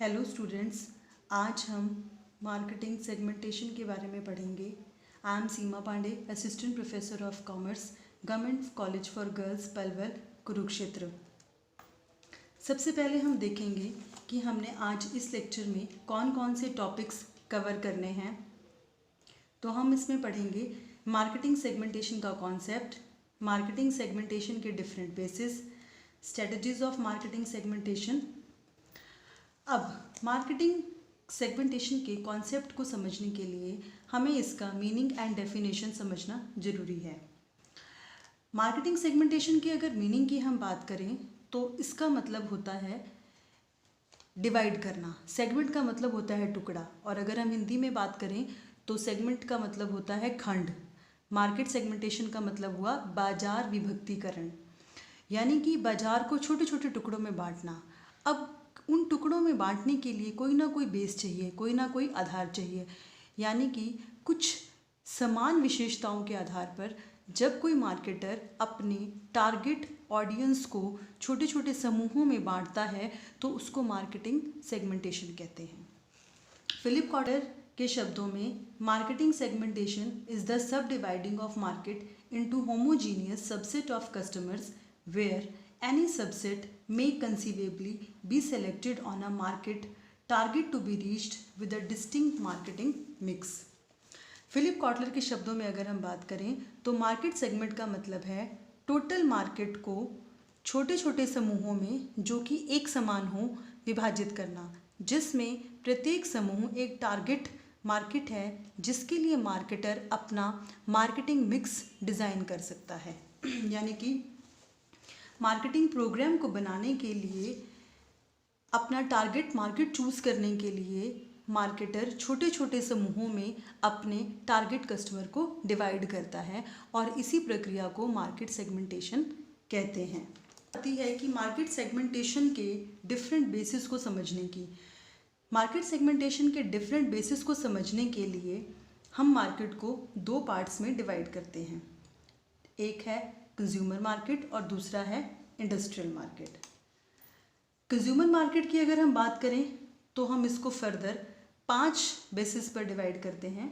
Hello students, आज हम marketing segmentation के बारे में पढ़ेंगे। I am Seema Pandey, assistant professor of commerce, government college for girls, Palwal, Kurukshetra. सबसे पहले हम देखेंगे कि हमने आज इस लेक्चर में कौन कौन से टॉपिक्स कवर करने हैं। तो हम इसमें पढ़ेंगे मार्केटिंग सेगमेंटेशन का कॉन्सेप्ट, मार्केटिंग सेगमेंटेशन के different basis, strategies of marketing segmentation. अब मार्केटिंग सेगमेंटेशन के कॉन्सेप्ट को समझने के लिए हमें इसका मीनिंग एंड डेफिनेशन समझना ज़रूरी है। मार्केटिंग सेगमेंटेशन की अगर मीनिंग की हम बात करें तो इसका मतलब होता है डिवाइड करना। सेगमेंट का मतलब होता है टुकड़ा, और अगर हम हिंदी में बात करें तो सेगमेंट का मतलब होता है खंड। मार्केट सेगमेंटेशन का मतलब हुआ बाजार विभक्तिकरण, यानी कि बाजार को छोटे छोटे टुकड़ों में बांटना। अब उन टुकड़ों में बांटने के लिए कोई ना कोई बेस चाहिए, कोई ना कोई आधार चाहिए, यानी कि कुछ समान विशेषताओं के आधार पर जब कोई मार्केटर अपने टारगेट ऑडियंस को छोटे छोटे समूहों में बांटता है तो उसको मार्केटिंग सेगमेंटेशन कहते हैं। फिलिप कॉटर के शब्दों में marketing segmentation is the subdividing of market into homogeneous subset of customers where any subset may conceivably be selected on a market target to be reached with a distinct marketing mix। Philip Kotler के शब्दों में अगर हम बात करें तो market segment का मतलब है टोटल मार्केट को छोटे छोटे समूहों में जो कि एक समान हो विभाजित करना, जिसमें प्रत्येक समूह एक टारगेट मार्केट है जिसके लिए मार्केटर अपना मार्केटिंग मिक्स डिज़ाइन कर सकता है। यानी कि मार्केटिंग प्रोग्राम को बनाने के लिए, अपना टारगेट मार्केट चूज़ करने के लिए मार्केटर छोटे छोटे समूहों में अपने टारगेट कस्टमर को डिवाइड करता है, और इसी प्रक्रिया को मार्केट सेगमेंटेशन कहते हैं। आती है कि मार्केट सेगमेंटेशन के डिफरेंट बेसिस को समझने की। मार्केट सेगमेंटेशन के डिफरेंट बेसिस को समझने के लिए हम मार्केट को दो पार्ट्स में डिवाइड करते हैं। एक है कंज्यूमर मार्केट और दूसरा है इंडस्ट्रियल मार्केट। कंज्यूमर मार्केट की अगर हम बात करें तो हम इसको फर्दर 5 बेसिस पर डिवाइड करते हैं,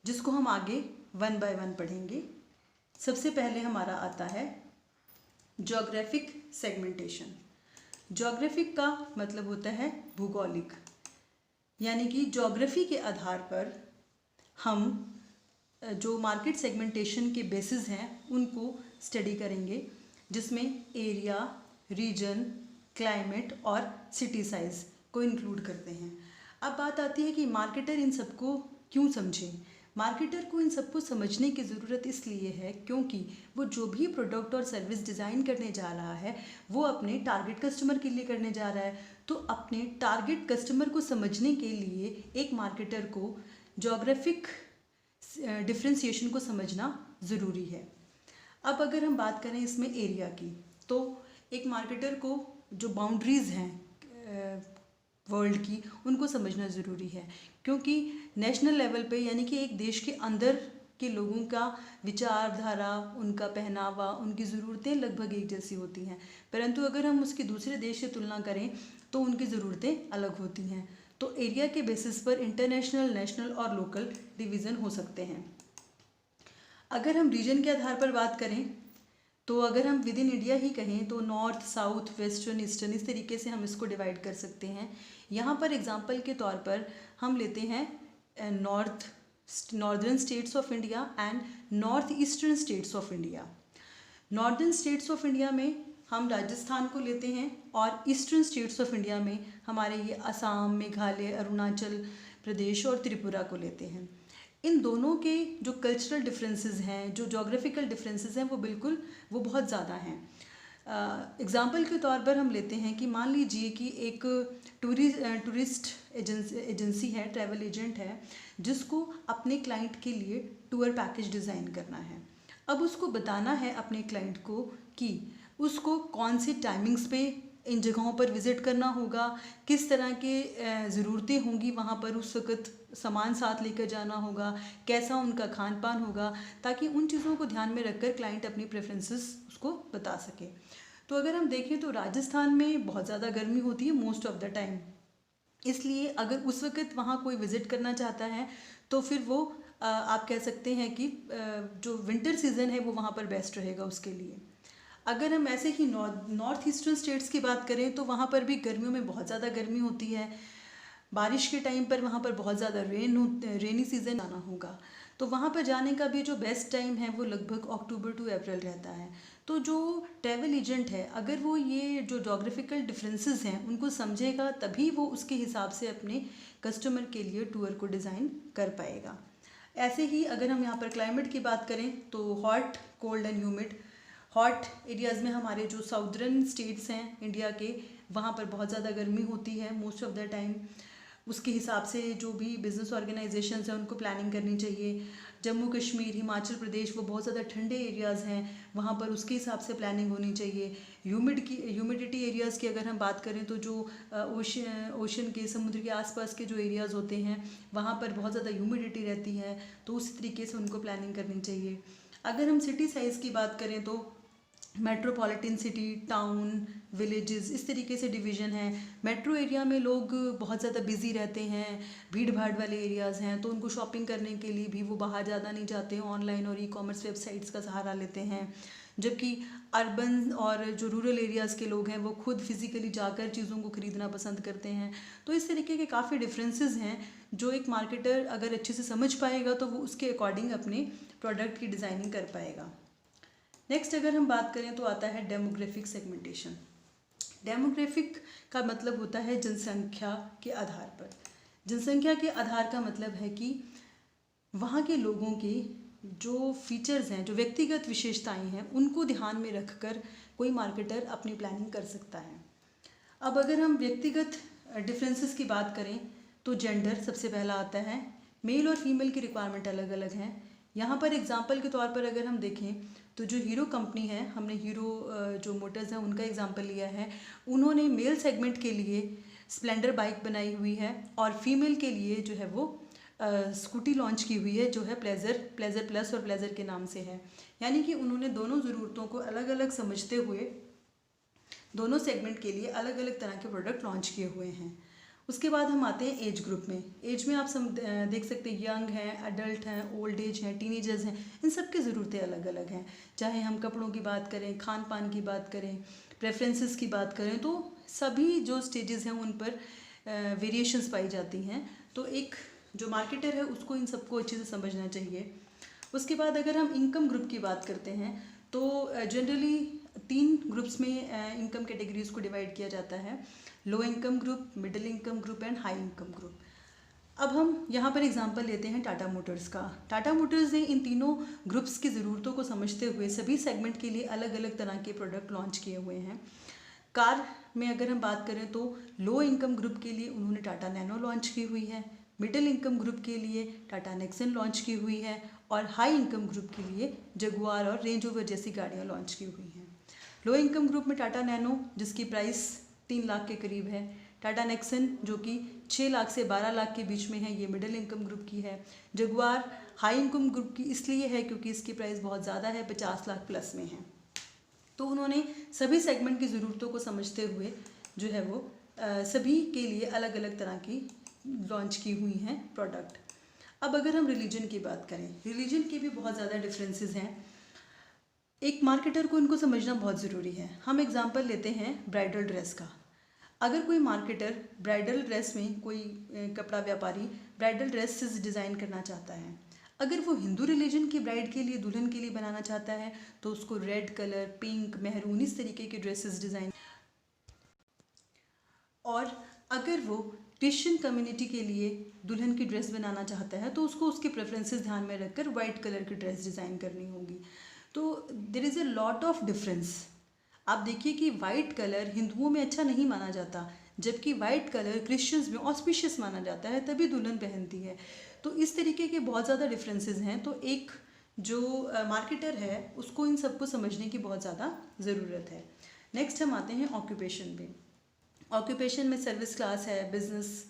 जिसको हम आगे 1 बाय 1 पढ़ेंगे। सबसे पहले हमारा आता है ज्योग्राफिक सेगमेंटेशन। ज्योग्राफिक का मतलब होता है भूगोलिक, यानी कि ज्योग्राफी के आधार पर हम जो मार्केट सेगमेंटेशन के बेसिस हैं उनको स्टडी करेंगे, जिसमें एरिया, रीजन, क्लाइमेट और सिटी साइज़ को इंक्लूड करते हैं। अब बात आती है कि मार्केटर इन सबको क्यों समझे। मार्केटर को इन सबको समझने की ज़रूरत इसलिए है क्योंकि वो जो भी प्रोडक्ट और सर्विस डिज़ाइन करने जा रहा है वो अपने टारगेट कस्टमर के लिए करने जा रहा है। तो अपने टारगेट कस्टमर को समझने के लिए एक मार्केटर को ज्योग्राफिक डिफ्रेंशिएशन को समझना ज़रूरी है। अब अगर हम बात करें इसमें एरिया की, तो एक मार्केटर को जो बाउंड्रीज़ हैं वर्ल्ड की उनको समझना ज़रूरी है, क्योंकि नेशनल लेवल पे यानी कि एक देश के अंदर के लोगों का विचारधारा, उनका पहनावा, उनकी ज़रूरतें लगभग एक जैसी होती हैं, परंतु अगर हम उसकी दूसरे देश से तुलना करें तो उनकी ज़रूरतें अलग होती हैं। तो एरिया के बेसिस पर इंटरनेशनल, नेशनल और लोकल डिवीज़न हो सकते हैं। अगर हम रीजन के आधार पर बात करें तो अगर हम विद इन इंडिया ही कहें तो नॉर्थ, साउथ, वेस्टर्न, ईस्टर्न, इस तरीके से हम इसको डिवाइड कर सकते हैं। यहाँ पर एग्जांपल के तौर पर हम लेते हैं northern states of India and north eastern states of India. Northern states of India में हम राजस्थान को लेते हैं और ईस्टर्न स्टेट्स ऑफ इंडिया में हमारे ये असम, मेघालय, अरुणाचल प्रदेश और त्रिपुरा को लेते हैं। इन दोनों के जो कल्चरल डिफरेंसेस हैं, जो जोग्राफिकल डिफरेंसेस हैं, वो बहुत ज़्यादा हैं। एग्ज़ाम्पल के तौर पर हम लेते हैं कि मान लीजिए कि एक टूरिस्ट एजेंसी है, ट्रैवल एजेंट है, जिसको अपने क्लाइंट के लिए टूर पैकेज डिज़ाइन करना है। अब उसको बताना है अपने क्लाइंट को कि उसको कौन से टाइमिंग्स पे इन जगहों पर विज़िट करना होगा, किस तरह के ज़रूरतें होंगी वहाँ पर, उस वक़्त सामान साथ लेकर जाना होगा, कैसा उनका खान पान होगा, ताकि उन चीज़ों को ध्यान में रखकर क्लाइंट अपनी प्रेफरेंसेस उसको बता सके। तो अगर हम देखें तो राजस्थान में बहुत ज़्यादा गर्मी होती है मोस्ट ऑफ द टाइम, इसलिए अगर उस वक़्त वहाँ कोई विज़िट करना चाहता है तो फिर वो आप कह सकते हैं कि जो विंटर सीज़न है वो वहाँ पर बेस्ट रहेगा उसके लिए। अगर हम ऐसे ही नॉर्थ ईस्टर्न स्टेट्स की बात करें तो वहाँ पर भी गर्मियों में बहुत ज़्यादा गर्मी होती है। बारिश के टाइम पर वहाँ पर बहुत ज़्यादा रेनी सीज़न आना होगा, तो वहाँ पर जाने का भी जो बेस्ट टाइम है वो लगभग अक्टूबर टू अप्रैल रहता है। तो जो ट्रैवल एजेंट है अगर वो ये जो जोग्राफिकल डिफरेंसेस हैं उनको समझेगा तभी वो उसके हिसाब से अपने कस्टमर के लिए टूर को डिज़ाइन कर पाएगा। ऐसे ही अगर हम यहाँ पर क्लाइमेट की बात करें तो hot, cold and humid. Hot areas में हमारे जो साउदर्न स्टेट्स हैं इंडिया के, वहाँ पर बहुत ज़्यादा गर्मी होती है मोस्ट ऑफ द टाइम। उसके हिसाब से जो भी बिज़नेस ऑर्गेनाइजेशंस हैं उनको प्लानिंग करनी चाहिए। जम्मू कश्मीर, हिमाचल प्रदेश वो बहुत ज़्यादा ठंडे एरियाज़ हैं, वहाँ पर उसके हिसाब से प्लानिंग होनी चाहिए। ह्यूमिडिटी एरियाज़ की अगर हम बात करें तो जो ओशन के, समुद्र के आसपास के जो एरियाज़ होते हैं वहाँ पर बहुत ज़्यादा ह्यूमिडिटी रहती है, तो उसी तरीके से उनको प्लानिंग करनी चाहिए। अगर हम सिटी साइज़ की बात करें तो मेट्रोपॉलिटन सिटी, टाउन, विलेजेस, इस तरीके से डिवीज़न है। मेट्रो एरिया में लोग बहुत ज़्यादा बिजी रहते हैं, भीड़ भाड़ वाले एरियाज़ हैं, तो उनको शॉपिंग करने के लिए भी वो बाहर ज़्यादा नहीं जाते हैं, ऑनलाइन और ई-कॉमर्स वेबसाइट्स का सहारा लेते हैं। जबकि अर्बन और जो रूरल एरियाज़ के लोग हैं वो खुद फिज़िकली जाकर चीज़ों को ख़रीदना पसंद करते हैं। तो इस तरीके के काफ़ी डिफरेंसेस हैं जो एक मार्केटर अगर अच्छे से समझ पाएगा तो वो उसके अकॉर्डिंग अपने प्रोडक्ट की डिज़ाइनिंग कर पाएगा। नेक्स्ट अगर हम बात करें तो आता है डेमोग्राफिक सेगमेंटेशन। डेमोग्राफिक का मतलब होता है जनसंख्या के आधार पर। जनसंख्या के आधार का मतलब है कि वहाँ के लोगों के जो फीचर्स हैं, जो व्यक्तिगत विशेषताएं हैं, उनको ध्यान में रखकर कोई मार्केटर अपनी प्लानिंग कर सकता है। अब अगर हम व्यक्तिगत डिफरेंसेस की बात करें तो जेंडर सबसे पहला आता है। मेल और फीमेल की रिक्वायरमेंट अलग अलग हैं। यहाँ पर एग्जांपल के तौर पर अगर हम देखें तो जो हीरो कंपनी है, हमने हीरो जो मोटर्स हैं उनका एग्जांपल लिया है। उन्होंने मेल सेगमेंट के लिए स्प्लेंडर बाइक बनाई हुई है और फीमेल के लिए जो है वो स्कूटी लॉन्च की हुई है जो है प्लेजर प्लस और प्लेजर के नाम से है। यानी कि उन्होंने दोनों ज़रूरतों को अलग अलग समझते हुए दोनों सेगमेंट के लिए अलग अलग तरह के प्रोडक्ट लॉन्च किए हुए हैं। उसके बाद हम आते हैं एज ग्रुप में। एज में आप देख सकते हैं यंग हैं, एडल्ट हैं, ओल्ड एज हैं, टीनेजर्स हैं, इन सब की ज़रूरतें अलग अलग हैं। चाहे हम कपड़ों की बात करें, खान पान की बात करें, प्रेफरेंसेस की बात करें, तो सभी जो स्टेजेस हैं उन पर वेरिएशंस पाई जाती हैं। तो एक जो मार्केटर है उसको इन सबको अच्छे से समझना चाहिए। उसके बाद अगर हम इनकम ग्रुप की बात करते हैं तो जनरली 3 ग्रुप्स में इनकम कैटेगरीज को डिवाइड किया जाता है। Low income group, middle income group and high income group. अब हम यहाँ पर एग्जांपल लेते हैं टाटा मोटर्स का। टाटा मोटर्स ने इन तीनों ग्रुप्स की ज़रूरतों को समझते हुए सभी सेगमेंट के लिए अलग अलग तरह के प्रोडक्ट लॉन्च किए हुए हैं। कार में अगर हम बात करें तो लो इनकम ग्रुप के लिए उन्होंने टाटा नैनो लॉन्च की हुई है, मिडिल इनकम ग्रुप के लिए टाटा नेक्सन लॉन्च की हुई है और हाई इनकम ग्रुप के लिए जगुआर और रेंज रोवर जैसी गाड़ियाँ लॉन्च की हुई हैं। लो इनकम ग्रुप में टाटा नैनो जिसकी प्राइस 3 लाख के करीब है, टाटा नेक्सन जो कि 6 लाख से 12 लाख के बीच में है, ये मिडिल इनकम ग्रुप की है। जगुआर हाई इनकम ग्रुप की इसलिए है क्योंकि इसकी प्राइस बहुत ज़्यादा है, 50 लाख प्लस में है। तो उन्होंने सभी सेगमेंट की ज़रूरतों को समझते हुए जो है वो सभी के लिए अलग अलग तरह की लॉन्च की हुई हैं प्रोडक्ट। अब अगर हम रिलीजन की बात करें, रिलीजन के भी बहुत ज़्यादा डिफरेंसेस हैं। एक मार्केटर को इनको समझना बहुत ज़रूरी है। हम एग्जांपल लेते हैं ब्राइडल ड्रेस का। अगर कोई मार्केटर ब्राइडल ड्रेस में, कोई कपड़ा व्यापारी ब्राइडल ड्रेसेस डिज़ाइन करना चाहता है, अगर वो हिंदू रिलीजन की ब्राइड के लिए, दुल्हन के लिए बनाना चाहता है तो उसको रेड कलर, पिंक, मेहरून इस तरीके के ड्रेसेस डिज़ाइन। और अगर वो क्रिश्चियन कम्युनिटी के लिए दुल्हन की ड्रेस बनाना चाहता है तो उसको उसके प्रेफरेंसेस ध्यान में रखकर वाइट कलर की ड्रेस डिज़ाइन करनी होगी। तो there is a lot of difference. आप देखिए कि वाइट कलर हिंदुओं में अच्छा नहीं माना जाता, जबकि वाइट कलर क्रिश्चियंस में ऑस्पिशियस माना जाता है, तभी दुल्हन पहनती है। तो इस तरीके के बहुत ज़्यादा डिफरेंसेस हैं। तो एक जो मार्केटर है उसको इन सबको समझने की बहुत ज़्यादा ज़रूरत है। नेक्स्ट हम आते हैं ऑक्यूपेशन पे। ऑक्यूपेशन में सर्विस क्लास है, बिजनेस,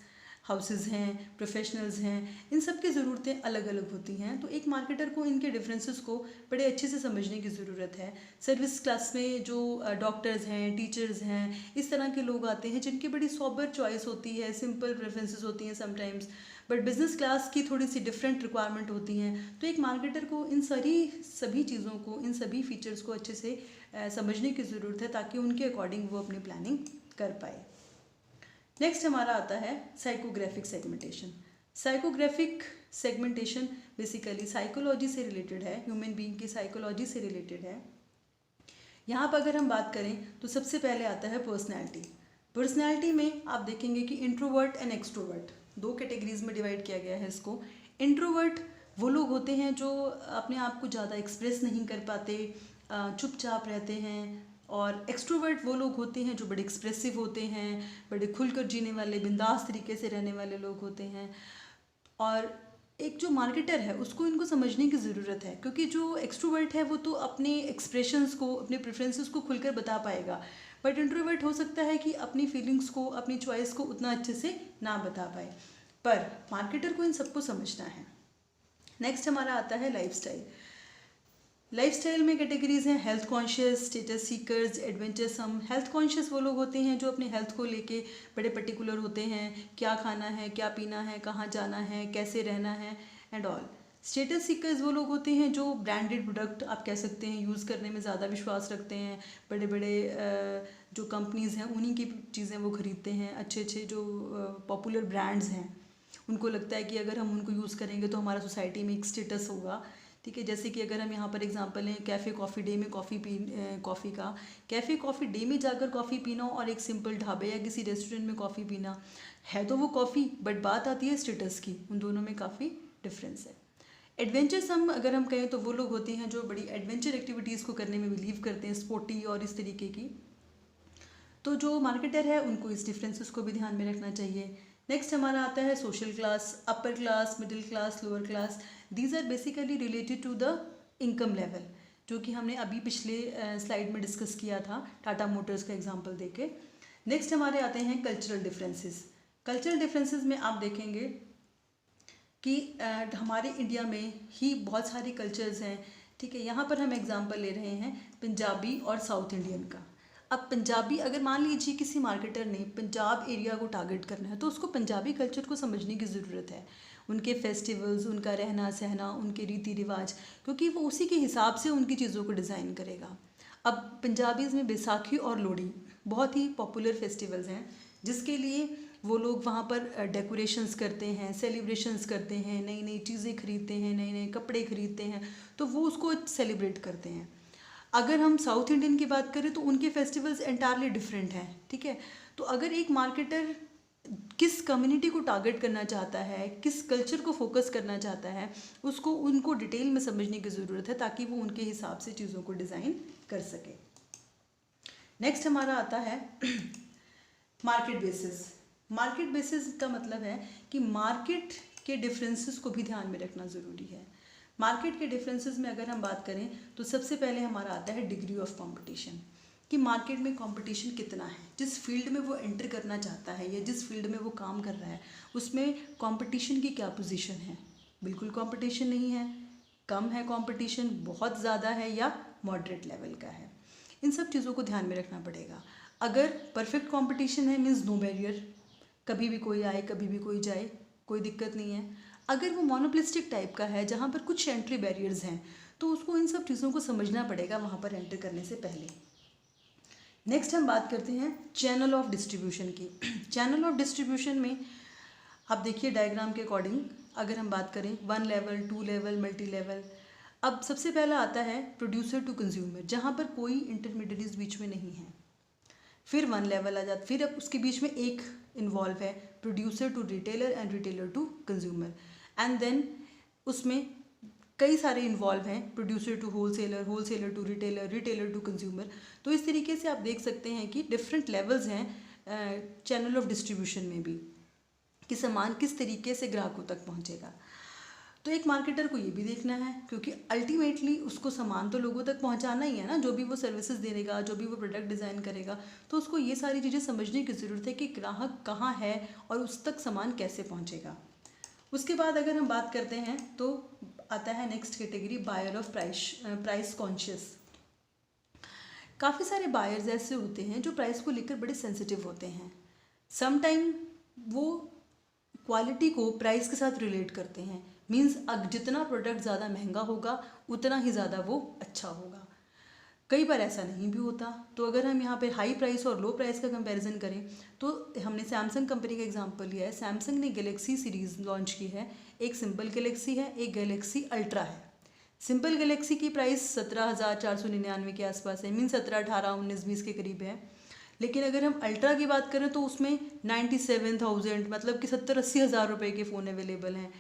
हाउसेस हैं, प्रोफेशनल्स हैं, इन सब की ज़रूरतें अलग अलग होती हैं। तो एक मार्केटर को इनके डिफरेंसेस को बड़े अच्छे से समझने की ज़रूरत है। सर्विस क्लास में जो डॉक्टर्स हैं, टीचर्स हैं, इस तरह के लोग आते हैं जिनकी बड़ी सोबर चॉइस होती है, सिंपल प्रेफरेंसेस होती हैं समटाइम्स, बट बिजनेस क्लास की थोड़ी सी डिफरेंट रिक्वायरमेंट होती हैं। तो एक मार्केटर को इन सभी चीज़ों को, इन सभी फीचर्स को अच्छे से समझने की ज़रूरत है ताकि उनके अकॉर्डिंग वो अपनी प्लानिंग कर पाए। नेक्स्ट हमारा आता है psychographic segmentation. Psychographic segmentation basically psychology से रिलेटेड है, ह्यूमन बीइंग की साइकोलॉजी से रिलेटेड है। यहाँ पर अगर हम बात करें तो सबसे पहले आता है पर्सनैलिटी। पर्सनैलिटी में आप देखेंगे कि इंट्रोवर्ट एंड एक्सट्रोवर्ट दो कैटेगरीज में डिवाइड किया गया है इसको। इंट्रोवर्ट वो लोग होते हैं जो अपने आप को ज़्यादा एक्सप्रेस नहीं कर पाते, चुपचाप रहते हैं। और एक्सट्रोवर्ट वो लोग होते हैं जो बड़े एक्सप्रेसिव होते हैं, बड़े खुलकर जीने वाले, बिंदास तरीके से रहने वाले लोग होते हैं। और एक जो मार्केटर है उसको इनको समझने की ज़रूरत है, क्योंकि जो एक्सट्रोवर्ट है वो तो अपने एक्सप्रेशंस को, अपने प्रेफरेंसेस को खुलकर बता पाएगा, बट इंट्रोवर्ट हो सकता है कि अपनी फीलिंग्स को, अपनी चॉइस को उतना अच्छे से ना बता पाए। पर मार्केटर को इन सबको समझना है। नेक्स्ट हमारा आता है लाइफस्टाइल। लाइफस्टाइल में कैटेगरीज हैं health conscious, status seekers, adventuresome. Health conscious वो लोग होते हैं जो अपने हेल्थ को लेके बड़े पर्टिकुलर होते हैं, क्या खाना है, क्या पीना है, कहाँ जाना है, कैसे रहना है एंड ऑल। स्टेटस सीकर्स वो लोग होते हैं जो ब्रांडेड प्रोडक्ट आप कह सकते हैं यूज़ करने में ज़्यादा विश्वास रखते हैं, बड़े बड़े जो कंपनीज़ हैं उन्हीं की चीज़ें वो ख़रीदते हैं। अच्छे अच्छे जो पॉपुलर ब्रांड्स हैं उनको लगता है कि अगर हम उनको यूज़ करेंगे तो हमारा सोसाइटी में एक स्टेटस होगा। ठीक है, जैसे कि अगर हम यहाँ पर एग्जांपल लें कैफ़े कॉफ़ी डे में कॉफ़ी का, कैफ़े कॉफ़ी डे में जाकर कॉफ़ी पीना और एक सिंपल ढाबे या किसी रेस्टोरेंट में कॉफ़ी पीना, है तो वो कॉफ़ी, बट बात आती है स्टेटस की, उन दोनों में काफ़ी डिफरेंस है। एडवेंचरसम अगर हम कहें तो वो लोग होते हैं जो बड़ी एडवेंचर एक्टिविटीज़ को करने में बिलीव करते हैं, स्पोर्टी और इस तरीके की। तो जो मार्केटर है उनको इस डिफरेंसेस को भी ध्यान में रखना चाहिए। नेक्स्ट हमारा आता है social class, upper class, middle class, lower class. These are basically related to the income level, जो कि हमने अभी पिछले स्लाइड में डिस्कस किया था टाटा मोटर्स का एग्जांपल देके। नेक्स्ट हमारे आते हैं कल्चरल डिफरेंसेस। कल्चरल डिफरेंसेस में आप देखेंगे कि हमारे इंडिया में ही बहुत सारे कल्चर्स हैं। ठीक है, यहाँ पर हम एग्जांपल ले रहे हैं पंजाबी और साउथ इंडियन का। अब पंजाबी, अगर मान लीजिए किसी मार्केटर ने पंजाब एरिया को टारगेट करना है तो उसको पंजाबी कल्चर को समझने की ज़रूरत है, उनके फेस्टिवल्स, उनका रहना सहना, उनके रीति रिवाज, क्योंकि वो उसी के हिसाब से उनकी चीज़ों को डिज़ाइन करेगा। अब पंजाबीज़ में बैसाखी और लोहड़ी बहुत ही पॉपुलर फेस्टिवल्स हैं, जिसके लिए वो लोग वहाँ पर डेकोरेशंस करते हैं, सेलिब्रेशंस करते हैं, नई नई चीज़ें खरीदते हैं, नए नए कपड़े खरीदते हैं, तो वो उसको सेलिब्रेट करते हैं। अगर हम साउथ इंडियन की बात करें तो उनके फेस्टिवल्स एंटायरली डिफरेंट हैं। ठीक है, तो अगर एक मार्केटर किस कम्युनिटी को टारगेट करना चाहता है, किस कल्चर को फोकस करना चाहता है, उसको उनको डिटेल में समझने की ज़रूरत है ताकि वो उनके हिसाब से चीज़ों को डिज़ाइन कर सके। नेक्स्ट हमारा आता है मार्केट बेसिस। मार्केट बेसिस का मतलब है कि मार्केट के डिफरेंसेस को भी ध्यान में रखना ज़रूरी है। मार्केट के डिफरेंसेस में अगर हम बात करें तो सबसे पहले हमारा आता है डिग्री ऑफ कंपटीशन, कि मार्केट में कंपटीशन कितना है, जिस फील्ड में वो एंटर करना चाहता है या जिस फील्ड में वो काम कर रहा है उसमें कंपटीशन की क्या पोजीशन है। बिल्कुल कंपटीशन नहीं है, कम है कंपटीशन, बहुत ज़्यादा है या मॉडरेट लेवल का है। इन सब चीज़ों को ध्यान में रखना पड़ेगा। अगर परफेक्ट कंपटीशन है मीन्स नो बैरियर, कभी भी कोई आए कभी भी कोई जाए, कोई दिक्कत नहीं है। अगर वो मोनोपोलिस्टिक टाइप का है जहाँ पर कुछ एंट्री बैरियर्स हैं तो उसको इन सब चीज़ों को समझना पड़ेगा वहाँ पर एंटर करने से पहले। नेक्स्ट हम बात करते हैं चैनल ऑफ डिस्ट्रीब्यूशन की। चैनल ऑफ डिस्ट्रीब्यूशन में आप देखिए डायग्राम के अकॉर्डिंग अगर हम बात करें 1 लेवल, 2 लेवल, मल्टी लेवल। अब सबसे पहला आता है प्रोड्यूसर टू कंज्यूमर, जहाँ पर कोई इंटरमीडिएट्स बीच में नहीं है। फिर 1 लेवल आ जाता, फिर अब उसके बीच में एक इन्वॉल्व है producer to retailer and retailer to consumer, and then उसमें कई सारे इन्वॉल्व हैं producer to wholesaler, wholesaler to retailer, retailer to consumer. तो इस तरीके से आप देख सकते हैं कि डिफरेंट लेवल्स हैं चैनल ऑफ डिस्ट्रीब्यूशन में भी, कि सामान किस तरीके से ग्राहकों तक पहुंचेगा। तो एक मार्केटर को ये भी देखना है, क्योंकि अल्टीमेटली उसको सामान तो लोगों तक पहुंचाना ही है ना, जो भी वो सर्विसेज देगा, जो भी वो प्रोडक्ट डिज़ाइन करेगा, तो उसको ये सारी चीज़ें समझने की ज़रूरत है कि ग्राहक कहाँ है और उस तक सामान कैसे पहुंचेगा। उसके बाद अगर हम बात करते हैं तो आता है next category, buyer of price conscious. काफ़ी सारे बायर्स ऐसे होते हैं जो प्राइस को लेकर बड़े सेंसिटिव होते हैं। समटाइम वो क्वालिटी को प्राइस के साथ रिलेट करते हैं, मीन्स जितना प्रोडक्ट ज़्यादा महंगा होगा उतना ही ज़्यादा वो अच्छा होगा। कई बार ऐसा नहीं भी होता। तो अगर हम यहाँ पे हाई प्राइस और लो प्राइस का कंपैरिजन करें तो हमने सैमसंग कंपनी का एग्जांपल लिया है। सैमसंग ने गैलेक्सी सीरीज़ लॉन्च की है, एक सिंपल गैलेक्सी है, एक गैलेक्सी अल्ट्रा है। सिंपल गैलेक्सी की प्राइस 17,499 के आसपास है, मीन 17, 18, 19, 20 के करीब है। लेकिन अगर हम अल्ट्रा की बात करें तो उसमें 97,000 मतलब कि 70-80 हज़ार रुपये के फ़ोन अवेलेबल हैं।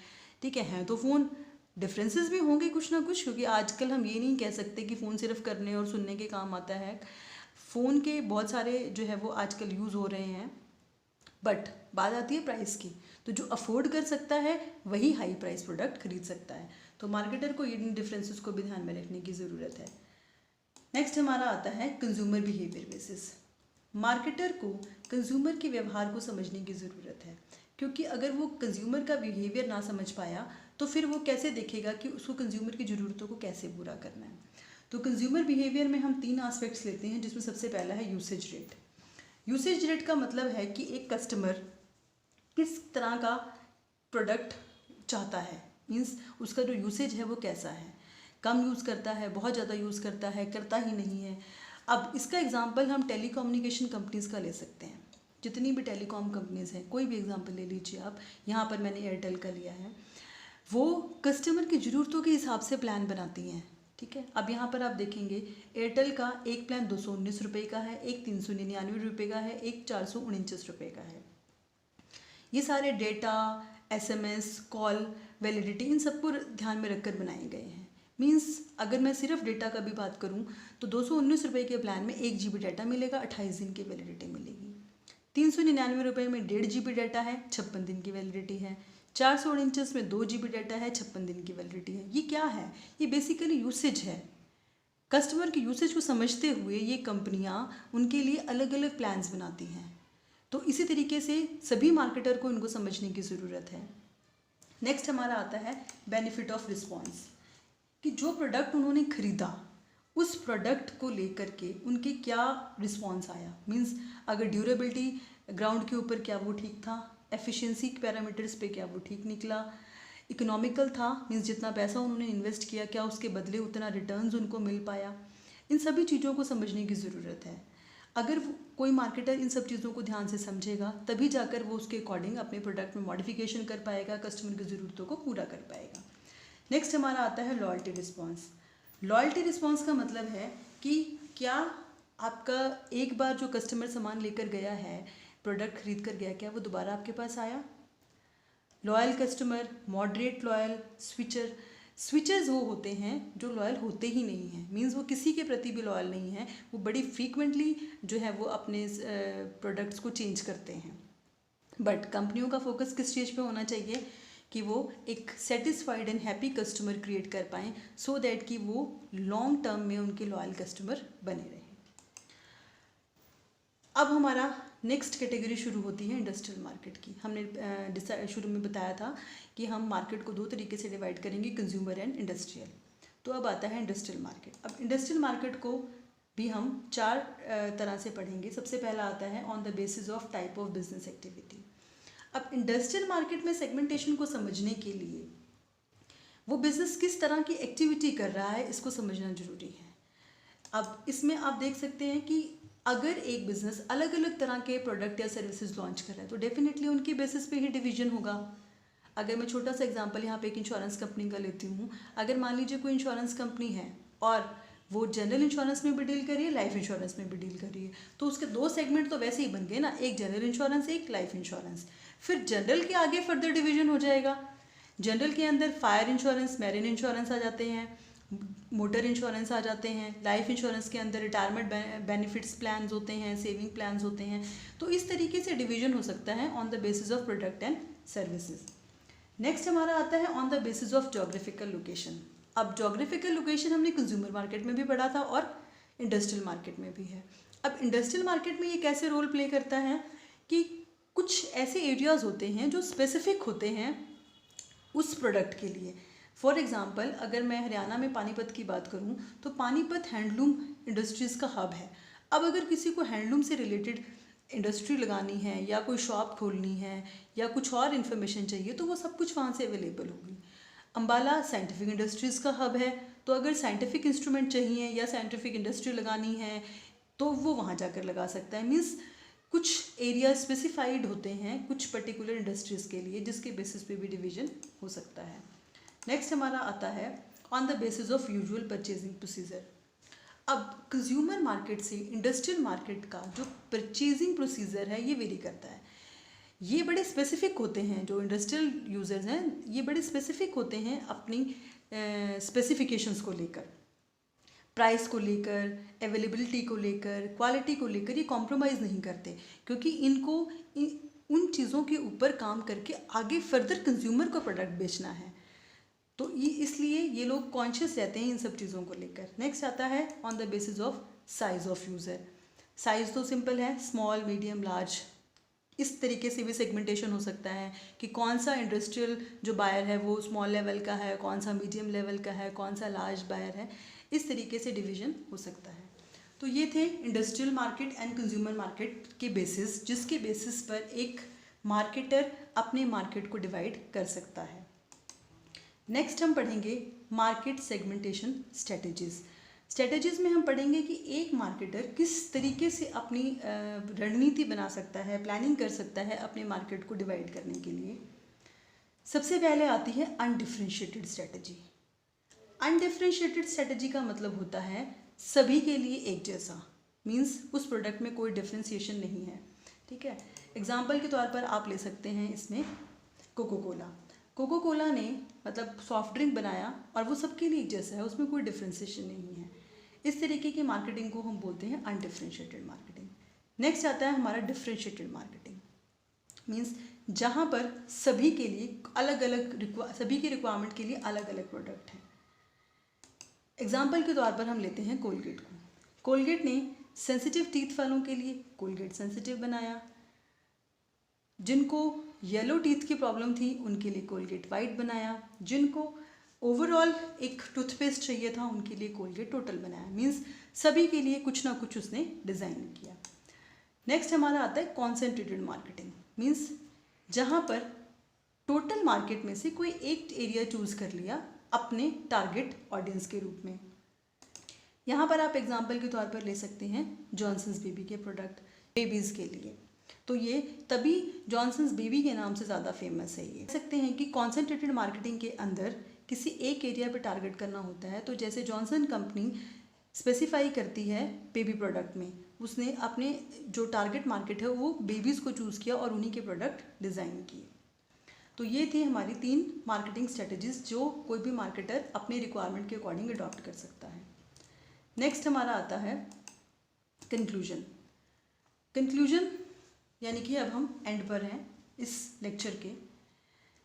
ठीक है तो फ़ोन डिफरेंसेस भी होंगे कुछ ना कुछ, क्योंकि आजकल हम ये नहीं कह सकते कि फ़ोन सिर्फ करने और सुनने के काम आता है। फ़ोन के बहुत सारे जो है वो आजकल यूज़ हो रहे हैं, बट बात आती है प्राइस की, तो जो अफोर्ड कर सकता है वही हाई प्राइस प्रोडक्ट खरीद सकता है। तो मार्केटर को इन डिफरेंसेस को भी ध्यान में रखने की ज़रूरत है। नेक्स्ट हमारा आता है कंज्यूमर बिहेवियर बेसिस। मार्केटर को कंज्यूमर के व्यवहार को समझने की ज़रूरत है, क्योंकि अगर वो कंज्यूमर का बिहेवियर ना समझ पाया तो फिर वो कैसे देखेगा कि उसको कंज्यूमर की ज़रूरतों को कैसे पूरा करना है। तो कंज्यूमर बिहेवियर में हम 3 एस्पेक्ट्स लेते हैं, जिसमें सबसे पहला है यूसेज रेट। यूसेज रेट का मतलब है कि एक कस्टमर किस तरह का प्रोडक्ट चाहता है, मीन्स उसका जो यूसेज है वो कैसा है, कम यूज़ करता है, बहुत ज़्यादा यूज़ करता है, करता ही नहीं है। अब इसका एग्जांपल हम टेलीकम्युनिकेशन कंपनीज़ का ले सकते हैं। जितनी भी टेलीकॉम कंपनीज़ हैं, कोई भी एग्जांपल ले लीजिए आप, यहाँ पर मैंने एयरटेल का लिया है। वो कस्टमर की ज़रूरतों के हिसाब से प्लान बनाती हैं। ठीक है, अब यहाँ पर आप देखेंगे एयरटेल का एक प्लान 219 रुपये का है, एक 399 रुपये का है, एक 449 रुपये का है। ये सारे डेटा, SMS, कॉल, वैलिडिटी, इन सबको ध्यान में रखकर बनाए गए हैं। मीन्स अगर मैं सिर्फ डेटा का भी बात करूं तो 219 रुपये के प्लान में 1 GB डाटा मिलेगा, 28 दिन की वैलिडिटी मिलेगी। 399 रुपये में 1.5 GB डाटा है, 56 दिन की वैलिडिटी है। 449 में 2 GB डाटा है, 56 दिन की वैलिडिटी है। ये क्या है? ये बेसिकली यूसेज है। कस्टमर के यूसेज को समझते हुए ये कंपनियां उनके लिए अलग अलग प्लान्स बनाती हैं। तो इसी तरीके से सभी मार्केटर को इनको समझने की ज़रूरत है। नेक्स्ट हमारा आता है बेनिफिट ऑफ रिस्पॉन्स, कि जो प्रोडक्ट उन्होंने खरीदा उस प्रोडक्ट को लेकर के उनके क्या रिस्पॉन्स आया। मीन्स अगर ड्यूरेबिलिटी ग्राउंड के ऊपर क्या वो ठीक था, एफिशिएंसी पैरामीटर्स पे क्या वो ठीक निकला, इकोनॉमिकल था, मीन्स जितना पैसा उन्होंने इन्वेस्ट किया क्या उसके बदले उतना रिटर्न्स उनको मिल पाया। इन सभी चीज़ों को समझने की ज़रूरत है। अगर कोई मार्केटर इन सब चीज़ों को ध्यान से समझेगा तभी जाकर वो उसके अकॉर्डिंग अपने प्रोडक्ट में मॉडिफिकेशन कर पाएगा, कस्टमर की ज़रूरतों को पूरा कर पाएगा। नेक्स्ट हमारा आता है लॉयल्टी रिस्पॉन्स। लॉयल्टी रिस्पॉन्स का मतलब है कि क्या आपका एक बार जो कस्टमर सामान लेकर गया है, प्रोडक्ट खरीद कर गया, क्या वो दोबारा आपके पास आया। Loyal customer, moderate loyal, switchers वो होते हैं जो लॉयल होते ही नहीं हैं, मीन्स वो किसी के प्रति भी लॉयल नहीं है, वो बड़ी फ्रीक्वेंटली जो है वो अपने प्रोडक्ट्स को चेंज करते हैं। बट कंपनियों का फोकस किस चीज़ पे होना चाहिए कि वो एक satisfied and happy customer create कर पाएँ, सो दैट कि वो लॉन्ग टर्म में उनके लॉयल कस्टमर बने रहें। अब हमारा नेक्स्ट कैटेगरी शुरू होती है इंडस्ट्रियल मार्केट की। हमने शुरू में बताया था कि हम मार्केट को 2 तरीके से डिवाइड करेंगे, कंज्यूमर एंड इंडस्ट्रियल। तो अब आता है इंडस्ट्रियल मार्केट। अब इंडस्ट्रियल मार्केट को भी हम 4 तरह से पढ़ेंगे। सबसे पहला आता है on the basis of type of business activity. अब इंडस्ट्रियल मार्केट में सेगमेंटेशन को समझने के लिए वो बिजनेस किस तरह की एक्टिविटी कर रहा है इसको समझना जरूरी है। अब इसमें आप देख सकते हैं कि अगर एक बिज़नेस अलग अलग तरह के प्रोडक्ट या सर्विसेज लॉन्च कर रहा है तो डेफिनेटली उनकी बेसिस पे ही डिवीजन होगा। अगर मैं छोटा सा एग्जांपल यहाँ पे एक इंश्योरेंस कंपनी का लेती हूँ, अगर मान लीजिए कोई इंश्योरेंस कंपनी है और वो जनरल इंश्योरेंस में भी डील कर रही है, लाइफ इंश्योरेंस में भी डील कर रही है, तो उसके 2 सेगमेंट तो वैसे ही बन गए ना, एक जनरल इंश्योरेंस, एक लाइफ इंश्योरेंस। फिर जनरल के आगे फर्दर डिवीजन हो जाएगा। जनरल के अंदर फायर इंश्योरेंस, मैरिन इंश्योरेंस आ जाते हैं, मोटर इंश्योरेंस आ जाते हैं, लाइफ इंश्योरेंस के अंदर रिटायरमेंट बेनिफिट्स प्लान्स होते हैं, सेविंग प्लान्स होते हैं। तो इस तरीके से डिवीजन हो सकता है on the basis of product and services. Next हमारा आता है on the basis of geographical location. अब जोग्राफिकल लोकेशन हमने कंज्यूमर मार्केट में भी पढ़ा था और इंडस्ट्रियल मार्केट में भी है। अब इंडस्ट्रियल मार्केट में ये कैसे रोल प्ले करता है कि कुछ ऐसे एरियाज़ होते हैं जो स्पेसिफिक होते हैं उस प्रोडक्ट के लिए। फॉर एग्ज़ाम्पल अगर मैं हरियाणा में पानीपत की बात करूं तो पानीपत हैंडलूम इंडस्ट्रीज़ का हब है। अब अगर किसी को हैंडलूम से रिलेटेड इंडस्ट्री लगानी है या कोई शॉप खोलनी है या कुछ और इन्फॉर्मेशन चाहिए तो वो सब कुछ वहाँ से अवेलेबल होगी। अम्बाला साइंटिफिक इंडस्ट्रीज़ का हब है, तो अगर साइंटिफिक इंस्ट्रूमेंट चाहिए या साइंटिफिक इंडस्ट्री लगानी है तो वो वहाँ जाकर लगा सकता है। मीन्स कुछ एरिया स्पेसिफाइड होते हैं कुछ पर्टिकुलर इंडस्ट्रीज़ के लिए, जिसके बेसिस पे भी डिवीजन हो सकता है। नेक्स्ट हमारा आता है on the basis of usual purchasing procedure. अब कंज्यूमर मार्केट से इंडस्ट्रियल मार्केट का जो परचेजिंग प्रोसीजर है ये वेरी करता है। ये बड़े स्पेसिफिक होते हैं, जो इंडस्ट्रियल यूज़र्स हैं ये बड़े स्पेसिफिक होते हैं अपनी स्पेसिफिकेशंस को लेकर, प्राइस को लेकर, अवेलेबिलिटी को लेकर, क्वालिटी को लेकर ये कॉम्प्रोमाइज़ नहीं करते, क्योंकि इनको उन चीज़ों के ऊपर काम करके आगे फर्दर कंज्यूमर को प्रोडक्ट बेचना है। तो ये इसलिए ये लोग कॉन्शियस रहते हैं इन सब चीज़ों को लेकर। नेक्स्ट आता है on the basis of size of user. Size तो सिंपल है, स्मॉल, मीडियम, लार्ज। इस तरीके से भी सेगमेंटेशन हो सकता है कि कौन सा इंडस्ट्रियल जो बायर है वो स्मॉल लेवल का है, कौन सा मीडियम लेवल का है, कौन सा लार्ज बायर है। इस तरीके से डिवीज़न हो सकता है। तो ये थे industrial market and consumer market के बेसिस, जिसके बेसिस पर एक मार्केटर अपने मार्केट को डिवाइड कर सकता है। नेक्स्ट हम पढ़ेंगे मार्केट सेगमेंटेशन स्ट्रेटजीज़ में हम पढ़ेंगे कि एक मार्केटर किस तरीके से अपनी रणनीति बना सकता है, प्लानिंग कर सकता है अपने मार्केट को डिवाइड करने के लिए। सबसे पहले आती है अनडिफरेंशिएटेड स्ट्रेटजी। अनडिफरेंशिएटेड स्ट्रेटजी का मतलब होता है सभी के लिए एक जैसा, मीन्स उस प्रोडक्ट में कोई डिफ्रेंशिएशन नहीं है। ठीक है, एग्जाम्पल के तौर पर आप ले सकते हैं इसमें कोको कोला ने मतलब सॉफ्ट ड्रिंक बनाया और वो सबके लिए एक जैसा है, उसमें कोई डिफ्रेंशिएशन नहीं है। इस तरीके की मार्केटिंग को हम बोलते हैं अनडिफरेंशिएटेड मार्केटिंग। नेक्स्ट आता है हमारा डिफरेंशिएटेड मार्केटिंग, मीन्स जहाँ पर सभी के लिए अलग अलग सभी की रिक्वायरमेंट के लिए अलग अलग प्रोडक्ट हैं। एग्जाम्पल के तौर पर हम लेते हैं कोलगेट को। कोलगेट ने सेंसिटिव टीथ वालों के लिए कोलगेट सेंसिटिव बनाया, जिनको येलो टीथ की प्रॉब्लम थी उनके लिए कोलगेट वाइट बनाया, जिनको ओवरऑल एक टूथपेस्ट चाहिए था उनके लिए कोलगेट टोटल बनाया। मीन्स सभी के लिए कुछ ना कुछ उसने डिज़ाइन किया। नेक्स्ट हमारा आता है कॉन्सेंट्रेटेड मार्केटिंग, मीन्स जहाँ पर टोटल मार्केट में से कोई एक एरिया चूज़ कर लिया अपने टारगेट ऑडियंस के रूप में। यहाँ पर आप एग्जाम्पल के तौर पर ले सकते हैं जॉनसन्स बेबी के प्रोडक्ट बेबीज़ के लिए, तो ये तभी जॉनसन्स बेबी के नाम से ज़्यादा फेमस है। ये कह सकते हैं कि कॉन्सेंट्रेटेड मार्केटिंग के अंदर किसी एक एरिया पे टारगेट करना होता है। तो जैसे जॉनसन कंपनी स्पेसिफाई करती है बेबी प्रोडक्ट में, उसने अपने जो टारगेट मार्केट है वो बेबीज़ को चूज़ किया और उन्हीं के प्रोडक्ट डिज़ाइन किए। तो ये थी हमारी 3 मार्केटिंग स्ट्रेटजीज़ जो कोई भी मार्केटर अपने रिक्वायरमेंट के अकॉर्डिंग अडॉप्ट कर सकता है। नेक्स्ट हमारा आता है कंक्लूजन, यानी कि अब हम एंड पर हैं इस लेक्चर के,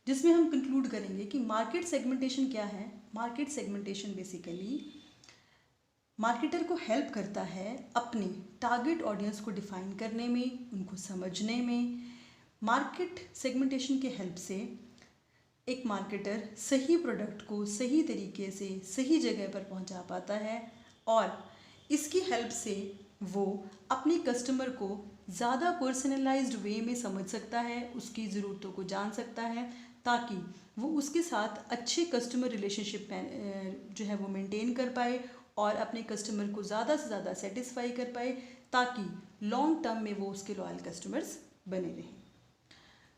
जिसमें हम कंक्लूड करेंगे कि मार्केट सेगमेंटेशन क्या है। मार्केट सेगमेंटेशन बेसिकली मार्केटर को हेल्प करता है अपने टारगेट ऑडियंस को डिफाइन करने में, उनको समझने में। मार्केट सेगमेंटेशन के हेल्प से एक मार्केटर सही प्रोडक्ट को सही तरीके से सही जगह पर पहुंचा पाता है और इसकी हेल्प से वो अपने कस्टमर को ज़्यादा पर्सनलाइज्ड वे में समझ सकता है, उसकी ज़रूरतों को जान सकता है, ताकि वो उसके साथ अच्छे कस्टमर रिलेशनशिप जो है वो मेंटेन कर पाए और अपने कस्टमर को ज़्यादा से ज़्यादा सेटिस्फाई कर पाए, ताकि लॉन्ग टर्म में वो उसके लॉयल कस्टमर्स बने रहें।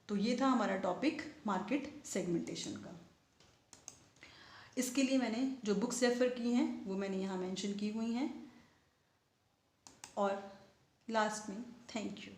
तो ये था हमारा टॉपिक मार्केट सेगमेंटेशन का। इसके लिए मैंने जो बुक्स रेफ़र की हैं वो मैंने यहाँ मेंशन की हुई हैं। और लास्ट में थैंक यू।